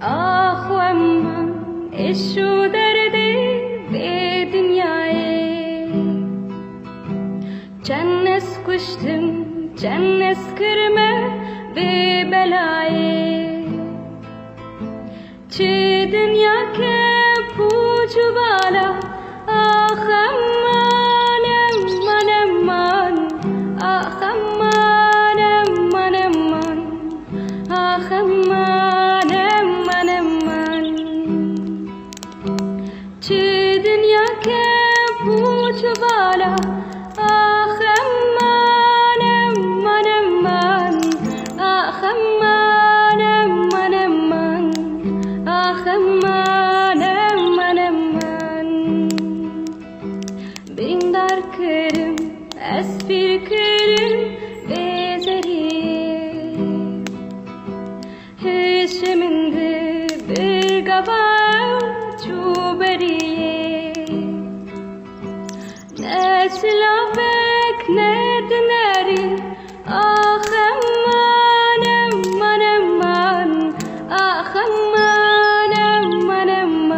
آخوام من اشو درده به دنیای چند از کشتم چند از کرمه به بلای چه دنیا که پوچ و بالا آخم منم آخم منم آخم منم چه دنیا که پوچ و بالا آخم منم آخم منم آخم منم برندار کرم اسفیر کرم بزری هشمنده برگبار چو بریه نسلافک ندنری آخم منم آخم منم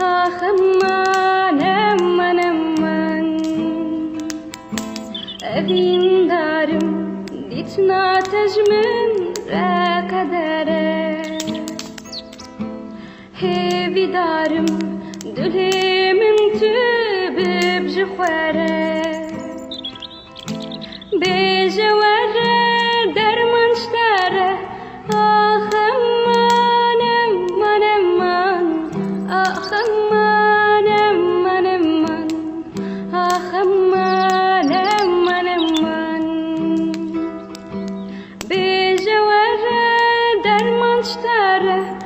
آخم منم evin darım ditna tejmin ra kadere hevi darım dülhemin tübib jkhware bejware derman shtare akham manam akham manam akham بجواره درمان شتره